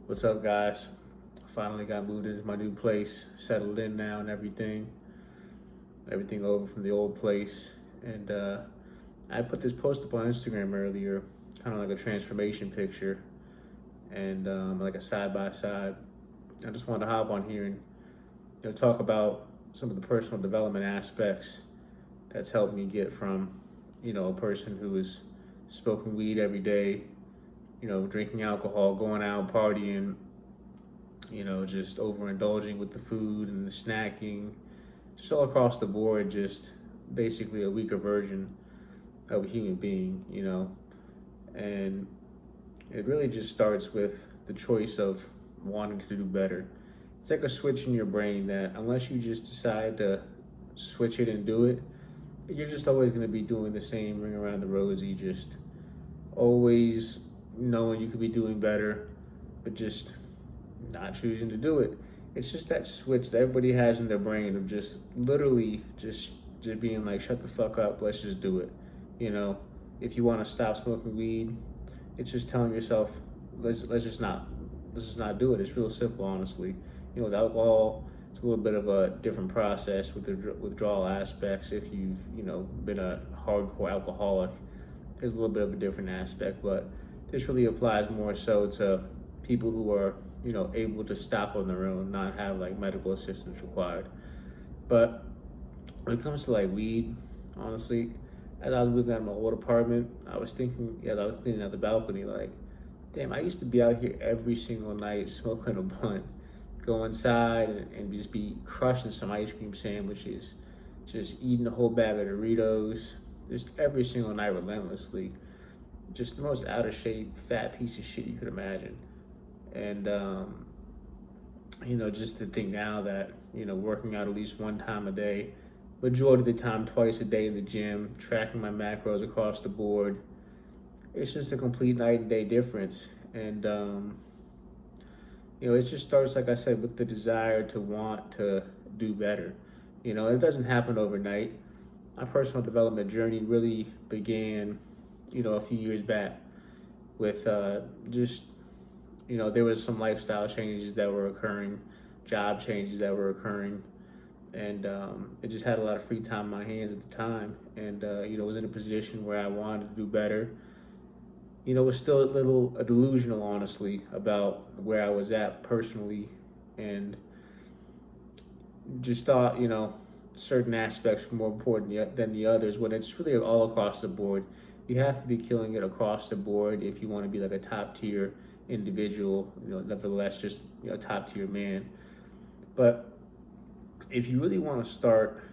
What's up, guys? Finally got moved into my new place, settled in now, and everything over from the old place. And I put this post up on Instagram earlier, kind of like a transformation picture, and like a side by side. I just wanted to hop on here and talk about some of the personal development aspects that's helped me get from a person who is smoking weed every day, drinking alcohol, going out partying, just overindulging with the food and the snacking, just all across the board, just basically a weaker version of a human being. And it really just starts with the choice of wanting to do better. It's like a switch in your brain that unless you just decide to switch it and do it, you're just always going to be doing the same ring around the rosy, just always knowing you could be doing better, but just not choosing to do it. It's just that switch that everybody has in their brain of just literally just being like, shut the fuck up, let's just do it. You know, if you want to stop smoking weed, it's just telling yourself, let's just not do it. It's real simple, honestly. With alcohol, it's a little bit of a different process with the withdrawal aspects. If you've been a hardcore alcoholic, there's a little bit of a different aspect, but this really applies more so to people who are able to stop on their own, not have like medical assistance required. But when it comes to like weed, honestly, as I was moving out of my old apartment, I was thinking, as I was cleaning out the balcony, like, damn, I used to be out here every single night smoking a blunt, go inside and just be crushing some ice cream sandwiches, just eating a whole bag of Doritos, just every single night relentlessly. Just the most out of shape, fat piece of shit you could imagine. And just to think now that working out at least one time a day, majority of the time twice a day in the gym, tracking my macros across the board, it's just a complete night and day difference. And it just starts, like I said, with the desire to want to do better. It doesn't happen overnight. My personal development journey really began a few years back with just there was some lifestyle changes that were occurring, job changes that were occurring, and it just had a lot of free time in my hands at the time, and was in a position where I wanted to do better. Was still a delusional, honestly, about where I was at personally, and just thought certain aspects were more important than the others. When it's really all across the board, you have to be killing it across the board if you want to be like a top tier individual. Nevertheless, just top tier man. But if you really want to start,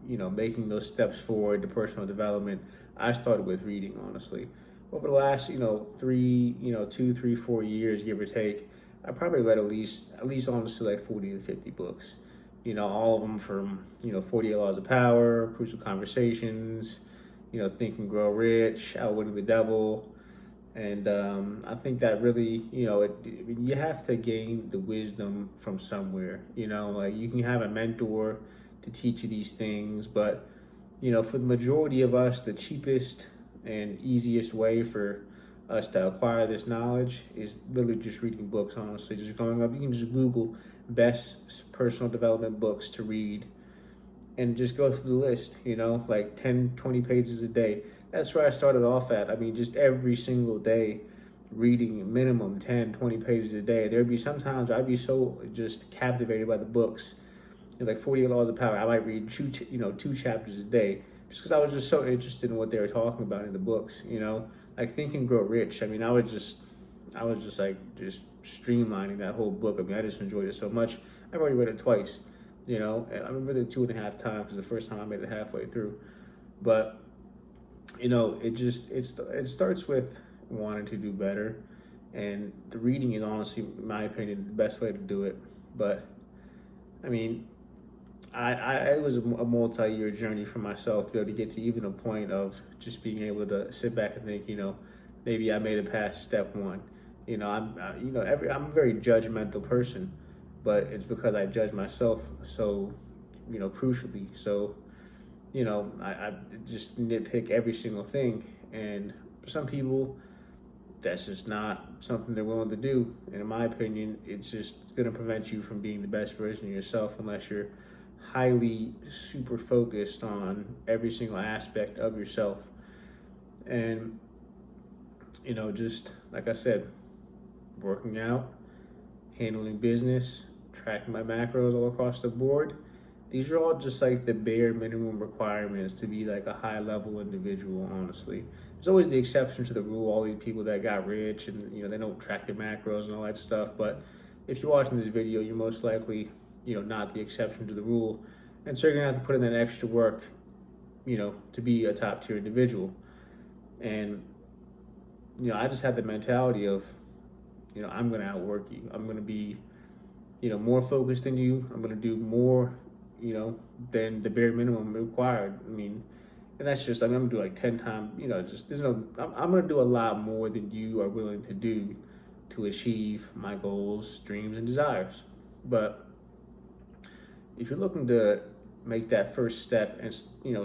making those steps forward to personal development, I started with reading, honestly. Over the last, 2, 3, 4 years, give or take, I probably read at least honestly like 40 to 50 books. All of them from, 48 Laws of Power, Crucial Conversations, Think and Grow Rich, Outwitting the Devil. And I think that really, you have to gain the wisdom from somewhere. Like you can have a mentor to teach you these things, but for the majority of us, the cheapest and easiest way for us to acquire this knowledge is literally just reading books. Honestly, just going up, you can just Google best personal development books to read and just go through the list, like 10, 20 pages a day. That's where I started off at. I mean, just every single day, reading minimum 10, 20 pages a day. There'd be sometimes I'd be so just captivated by the books, like 48 Laws of Power. I might read two chapters a day just because I was just so interested in what they were talking about in the books, like Think and Grow Rich. I mean, I was just like just streamlining that whole book. I mean, I just enjoyed it so much. I've already read it twice, and I remember the 2.5 times because the first time I made it halfway through. But it starts with wanting to do better, and the reading is honestly, in my opinion, the best way to do it. But I mean, it was a multi-year journey for myself to be able to get to even a point of just being able to sit back and think, maybe I made it past step one. I'm a very judgmental person, but it's because I judge myself so, crucially. So, I just nitpick every single thing. And for some people, that's just not something they're willing to do. And in my opinion, it's just going to prevent you from being the best version of yourself unless you're highly super focused on every single aspect of yourself. And, just like I said, working out, handling business, tracking my macros all across the board. These are all just like the bare minimum requirements to be like a high level individual, honestly. There's always the exception to the rule, all these people that got rich and they don't track their macros and all that stuff. But if you're watching this video, you're most likely, not the exception to the rule. And so you're gonna have to put in that extra work, to be a top tier individual. And I just had the mentality of, I'm gonna outwork you. I'm gonna be, more focused than you. I'm gonna do more, than the bare minimum required. And that's just, I'm gonna do like 10 times, I'm gonna do a lot more than you are willing to do to achieve my goals, dreams, and desires. But if you're looking to make that first step and,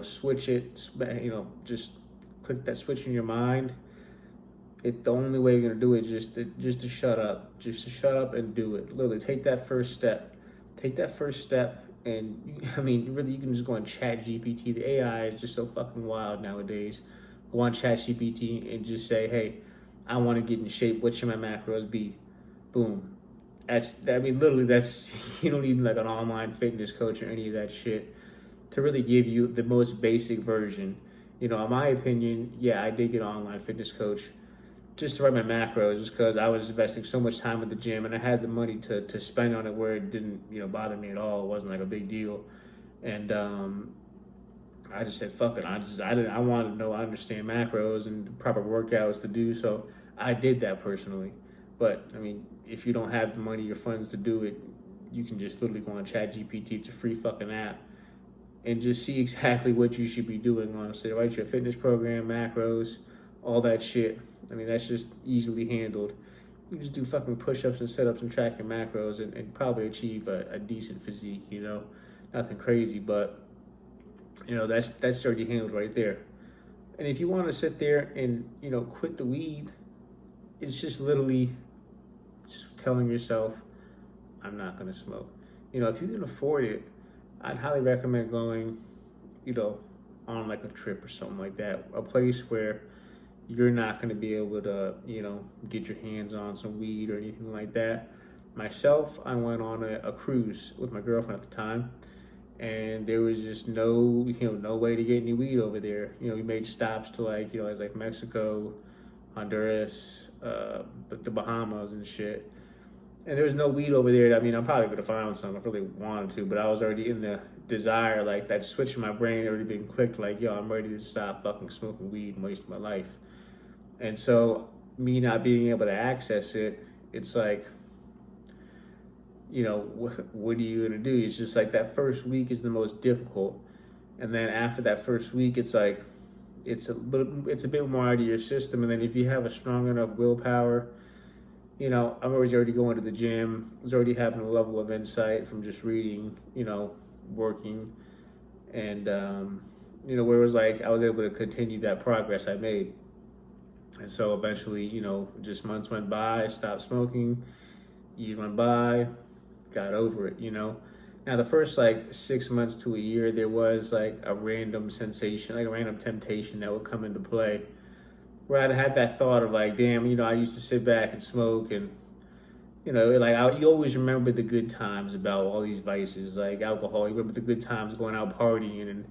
switch it, just click that switch in your mind, the only way you're gonna do it is just to shut up, and do it. Literally, take that first step, and really, you can just go on Chat GPT. The AI is just so fucking wild nowadays. Go on Chat GPT and just say, "Hey, I want to get in shape. What should my macros be?" Boom. Literally, that's you don't need like an online fitness coach or any of that shit to really give you the most basic version. In my opinion, yeah, I did get an online fitness coach just to write my macros, just because I was investing so much time at the gym and I had the money to spend on it where it didn't, bother me at all. It wasn't like a big deal. And I just said, fuck it. I wanted to know, I understand macros and proper workouts to do. So I did that personally. But if you don't have the money or funds to do it, you can just literally go on ChatGPT. It's a free fucking app. And just see exactly what you should be doing, honestly. Write your fitness program, macros, all that shit. That's just easily handled. You just do fucking push-ups and sit-ups and track your macros and probably achieve a decent physique, Nothing crazy, but, that's already handled right there. And if you want to sit there and, quit the weed, it's just literally telling yourself, I'm not going to smoke. If you can afford it, I'd highly recommend going, on like a trip or something like that. A place where you're not going to be able to, get your hands on some weed or anything like that. Myself, I went on a cruise with my girlfriend at the time, and there was just no way to get any weed over there. We made stops to like, it's like Mexico, Honduras, the Bahamas and shit. And there was no weed over there. I probably could have found some if I really wanted to, but I was already in the desire, like that switch in my brain already been clicked, like, yo, I'm ready to stop fucking smoking weed and wasting my life. And so me not being able to access it, it's like, what are you gonna do? It's just like that first week is the most difficult. And then after that first week, it's like, it's a bit more out of your system. And then if you have a strong enough willpower, I'm already going to the gym. I was already having a level of insight from just reading, working. And, where it was like, I was able to continue that progress I made. And so eventually, just months went by, stopped smoking, years went by, got over it, Now the first like 6 months to a year, there was like a random sensation, like a random temptation that would come into play where I had that thought of like, damn, I used to sit back and smoke and, you always remember the good times about all these vices, like alcohol. You remember the good times going out partying and,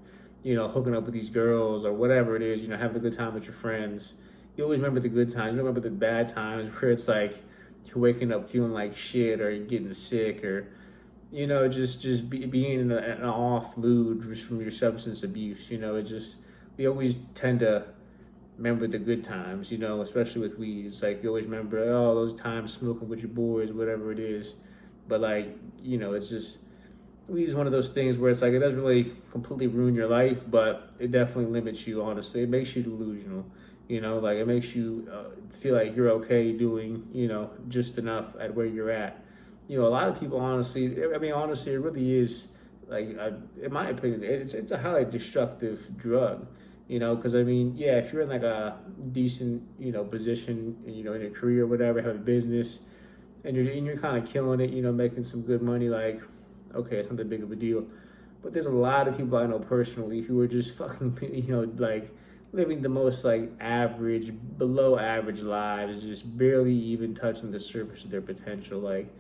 hooking up with these girls or whatever it is, having a good time with your friends. You always remember the good times. You remember the bad times where it's like you're waking up feeling like shit or you're getting sick or, just being in an off mood just from your substance abuse. We always tend to remember the good times, especially with weed. It's like you always remember, oh, those times smoking with your boys, whatever it is. But like, it's just, weed is one of those things where it's like, it doesn't really completely ruin your life, but it definitely limits you, honestly. It makes you delusional, it makes you feel like you're okay doing, just enough at where you're at. A lot of people, honestly, it really is, like, in my opinion, it's a highly destructive drug. You know, because I mean, yeah, if you're in like a decent, position, in your career or whatever, have a business, and you're kind of killing it, making some good money, like, okay, it's not that big of a deal. But there's a lot of people I know personally who are just fucking, like living the most like average, below average lives, just barely even touching the surface of their potential, like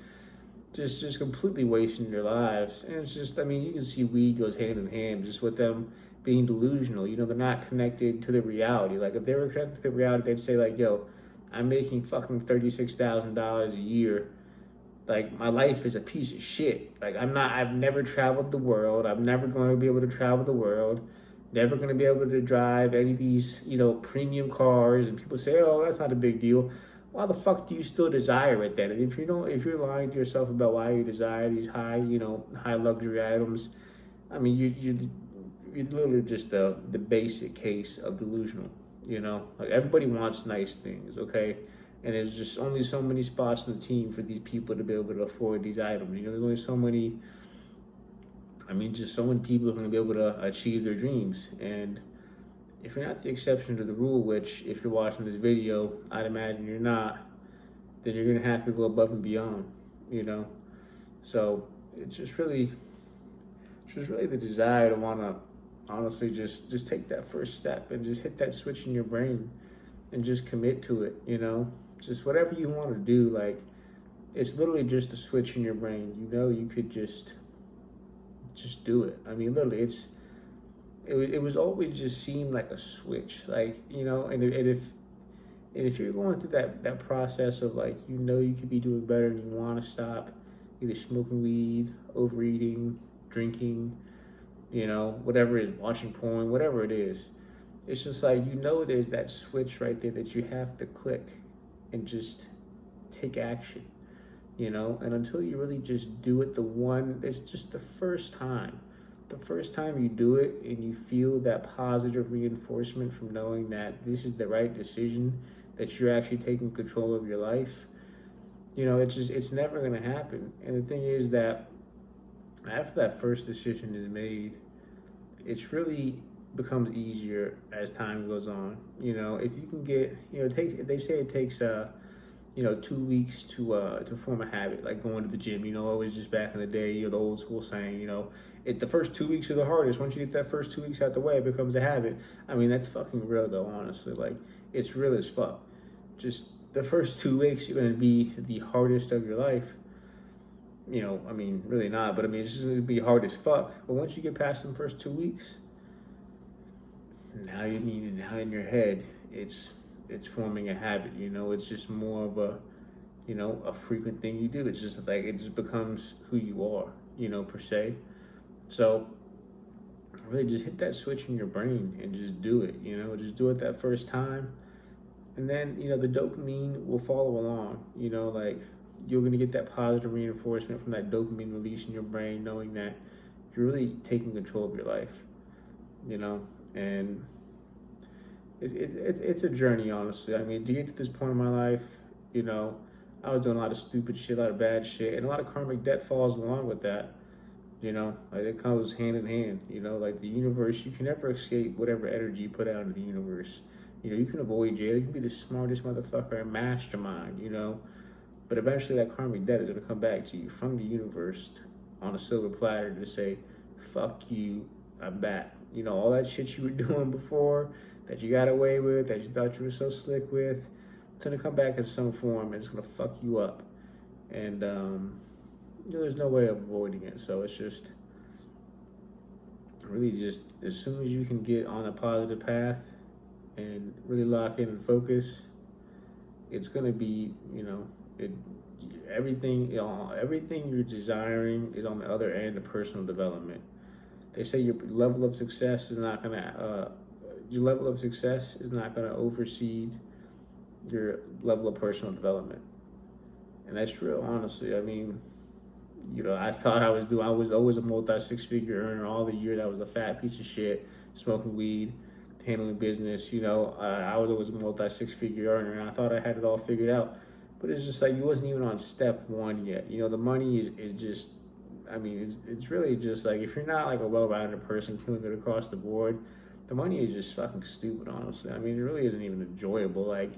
just completely wasting their lives. And it's just, I mean, you can see weed goes hand in hand just with them being delusional. They're not connected to the reality. Like if they were connected to the reality, they'd say like, yo, I'm making fucking $36,000 a year. Like my life is a piece of shit. Like I've never traveled the world. I'm never going to be able to travel the world. Never going to be able to drive any of these, premium cars. And people say, oh, that's not a big deal. Why the fuck do you still desire it then? And if you're lying to yourself about why you desire these high, high luxury items, I mean, you're literally just the basic case of delusional. Like everybody wants nice things, okay? And there's just only so many spots in the team for these people to be able to afford these items. There's only so many. I mean, just so many people are going to be able to achieve their dreams. And if you're not the exception to the rule, which if you're watching this video, I'd imagine you're not, then you're going to have to go above and beyond. You know, so it's just really the desire to want to honestly just take that first step and just hit that switch in your brain and just commit to it. Just whatever you want to do, like it's literally just a switch in your brain. You could just do it. I mean, literally, it was always just seemed like a switch, like and if you're going through that process of like you could be doing better and you want to stop either smoking weed, overeating, drinking, whatever it is, watching porn, whatever it is, it's just like there's that switch right there that you have to click and just take action. And until you really just do it it's just the first time. The first time you do it and you feel that positive reinforcement from knowing that this is the right decision, that you're actually taking control of your life, it's never going to happen. And the thing is that after that first decision is made, it's really becomes easier as time goes on. If you can get, they say it takes 2 weeks to form a habit, like going to the gym. Always just back in the day, the old school saying, the first 2 weeks are the hardest. Once you get that first 2 weeks out the way, it becomes a habit. I mean, that's fucking real though, honestly. Like, it's real as fuck. Just the first 2 weeks, you're gonna be the hardest of your life. I mean, really not, but I mean, it's just gonna be hard as fuck. But once you get past the first 2 weeks, now in your head, it's forming a habit. It's just more of a frequent thing you do. It's just like it just becomes who you are, per se. So really just hit that switch in your brain and just do it. Just do it that first time, and then the dopamine will follow along. Like you're gonna get that positive reinforcement from that dopamine release in your brain, knowing that you're really taking control of your life. And it's a journey, honestly. I mean, to get to this point in my life, I was doing a lot of stupid shit, a lot of bad shit, and a lot of karmic debt falls along with that. Like it comes hand in hand. Like the universe, you can never escape whatever energy you put out into the universe. You can avoid jail. You can be the smartest motherfucker and mastermind. But eventually that karmic debt is gonna come back to you from the universe on a silver platter to say, "Fuck you, I'm back." All that shit you were doing before that you got away with, that you thought you were so slick with, it's gonna come back in some form and it's gonna fuck you up. And there's no way of avoiding it. So it's just really just as soon as you can get on a positive path and really lock in and focus, it's gonna be, everything you're desiring is on the other end of personal development. They say your level of success is not gonna oversee your level of personal development, and that's real, honestly. I mean, I thought I was always a multi-six-figure earner all the years. I was a fat piece of shit, smoking weed, handling business. I was always a multi-six-figure earner, and I thought I had it all figured out. But it's just like you wasn't even on step one yet. The money is just, I mean, it's really just like if you're not like a well-rounded person killing it across the board, the money is just fucking stupid, honestly. I mean, it really isn't even enjoyable. Like,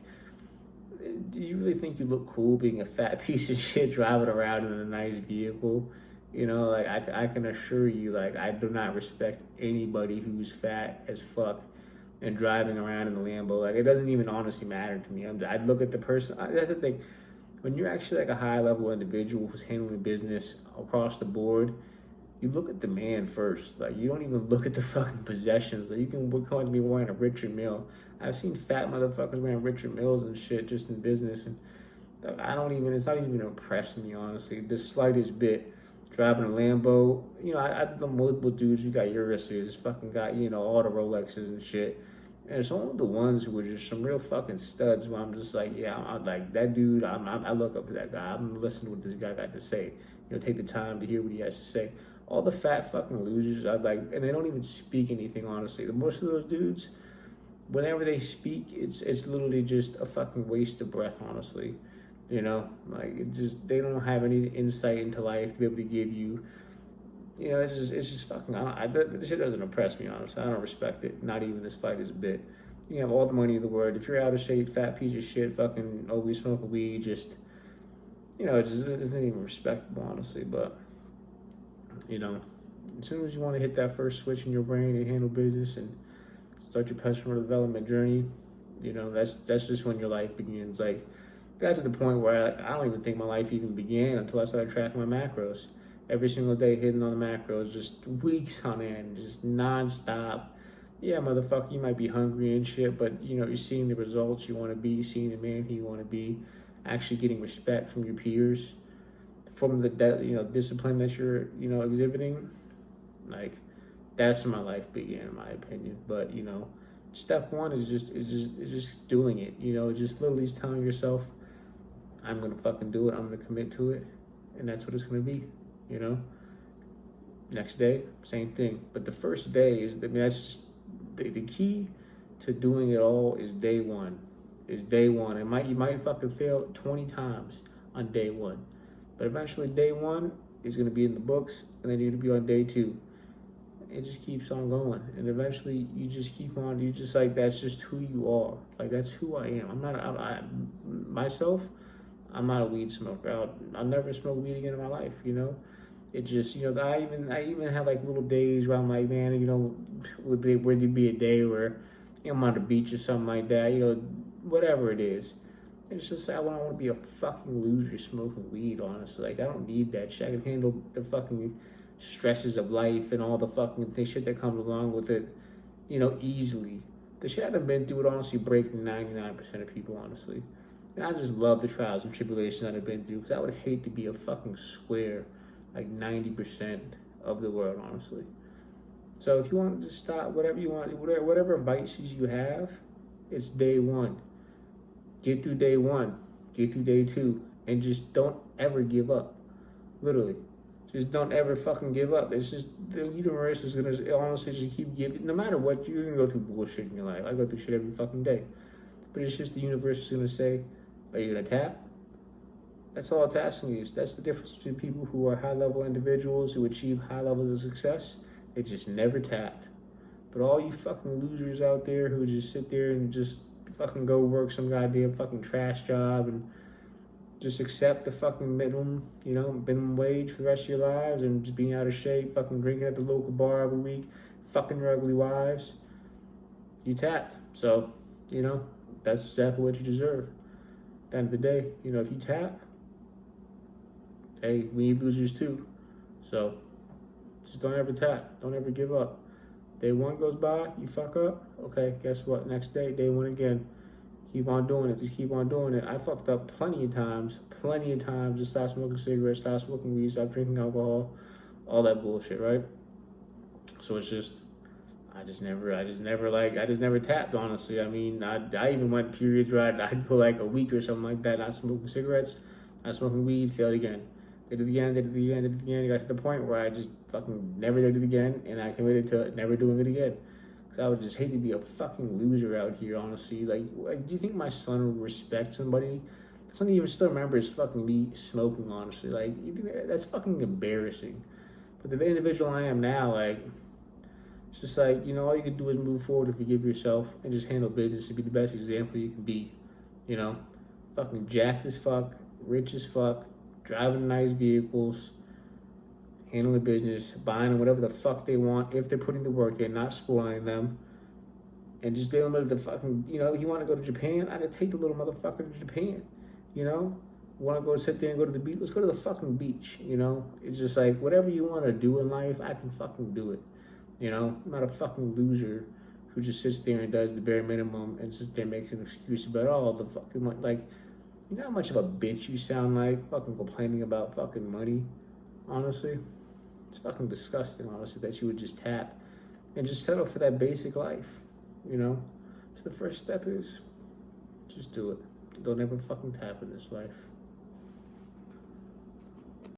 do you really think you look cool being a fat piece of shit driving around in a nice vehicle? You know, like I can assure you, like I do not respect anybody who's fat as fuck and driving around in a Lambo. Like it doesn't even honestly matter to me. I'd look at the person. That's the thing. When you're actually like a high level individual who's handling business across the board, you look at the man first. Like you don't even look at the fucking possessions. Like you can come to me wearing a Richard Mille. I've seen fat motherfuckers wearing Richard Milles and shit just in business, and I don't even. It's not even impressing me honestly. The slightest bit. Driving a Lambo, you know, I the multiple dudes. You got Urises, fucking got all the Rolexes and shit. And it's only the ones who are just some real fucking studs. Where I'm just like, yeah, I'm like that dude. I look up to that guy. I'm listening to what this guy got to say. Take the time to hear what he has to say. All the fat fucking losers, I like, and they don't even speak anything. Honestly, the most of those dudes, whenever they speak, it's literally just a fucking waste of breath. Honestly, like it just they don't have any insight into life to be able to give you. It's just fucking. This shit doesn't impress me. Honestly, I don't respect it, not even the slightest bit. You have all the money in the world. If you're out of shape, fat piece of shit, fucking always smoking weed, just it isn't even respectable, honestly. But as soon as you want to hit that first switch in your brain and handle business and start your personal development journey, that's just when your life begins. Like, got to the point where I don't even think my life even began until I started tracking my macros. Every single day hitting on the macros, just weeks on end, just nonstop. Yeah, motherfucker, you might be hungry and shit, but you're seeing the results you want to be, seeing the man who you want to be, actually getting respect from your peers, from the discipline that you're exhibiting. Like, that's when my life began, in my opinion. But step one is just doing it. Just literally telling yourself, I'm gonna fucking do it. I'm gonna commit to it, and that's what it's gonna be. Next day, same thing. But the first day is, that's just the key to doing it all is day one. Is day one. You might fucking fail 20 times on day one, but eventually day one is gonna be in the books, and then you're gonna be on day two. It just keeps on going, and eventually you just keep on. You just like that's just who you are. Like that's who I am. I'm not myself. I'm not a weed smoker. I'll never smoke weed again in my life. It just I even have like little days where I'm like, man, would there be a day where I'm on the beach or something like that, whatever it is. It's just I want to be a fucking loser smoking weed. Honestly, like I don't need that shit. I can handle the fucking stresses of life and all the fucking shit that comes along with it, easily. The shit I've been through would honestly break 99% of people, honestly. And I just love the trials and tribulations that I've been through because I would hate to be a fucking square like 90% of the world, honestly. So if you want to stop whatever you want, whatever vices you have, it's day one. Get through day one, get through day two, and just don't ever give up. Literally. Just don't ever fucking give up. It's just the universe is gonna honestly just keep giving. No matter what, you're gonna go through bullshit in your life. I go through shit every fucking day, but it's just the universe is gonna say, "Are you gonna tap?" That's all it's asking you. That's the difference between people who are high level individuals who achieve high levels of success. They just never tapped. But all you fucking losers out there who just sit there and just fucking go work some goddamn fucking trash job and just accept the fucking minimum wage for the rest of your lives and just being out of shape, fucking drinking at the local bar every week, fucking your ugly wives, you tapped. So, that's exactly what you deserve. At the end of the day, if you tap, hey, we need losers too. So, just don't ever tap. Don't ever give up. Day one goes by, you fuck up, okay, guess what? Next day, day one again. Keep on doing it. Just keep on doing it. I fucked up plenty of times. Just stop smoking cigarettes, stop smoking weed, stop drinking alcohol, all that bullshit, right? So it's just, I just never tapped, honestly. I mean, I even went periods where I'd go like a week or something like that, not smoking cigarettes, not smoking weed, failed again. Did it again. It got to the point where I just fucking never did it again, and I committed to never doing it again. I would just hate to be a fucking loser out here, honestly. Like, do you think my son would respect somebody? Somebody even still remembers fucking me smoking, honestly. Like, that's fucking embarrassing. But the individual I am now, like, It's just like, all you can do is move forward and forgive yourself and just handle business and be the best example you can be. You know, fucking jacked as fuck, rich as fuck, driving nice vehicles, handling business, buying them whatever the fuck they want if they're putting the work in, not spoiling them, and just being able to fucking, you want to go to Japan, I could take the little motherfucker to Japan, you know? Want to go sit there and go to the beach? Let's go to the fucking beach, It's just like, whatever you want to do in life, I can fucking do it, I'm not a fucking loser who just sits there and does the bare minimum and sits there and makes an excuse about all the fucking, like, you know how much of a bitch you sound like, fucking complaining about fucking money, honestly? It's fucking disgusting, honestly, that you would just tap and just settle for that basic life, So the first step is just do it. Don't ever fucking tap in this life.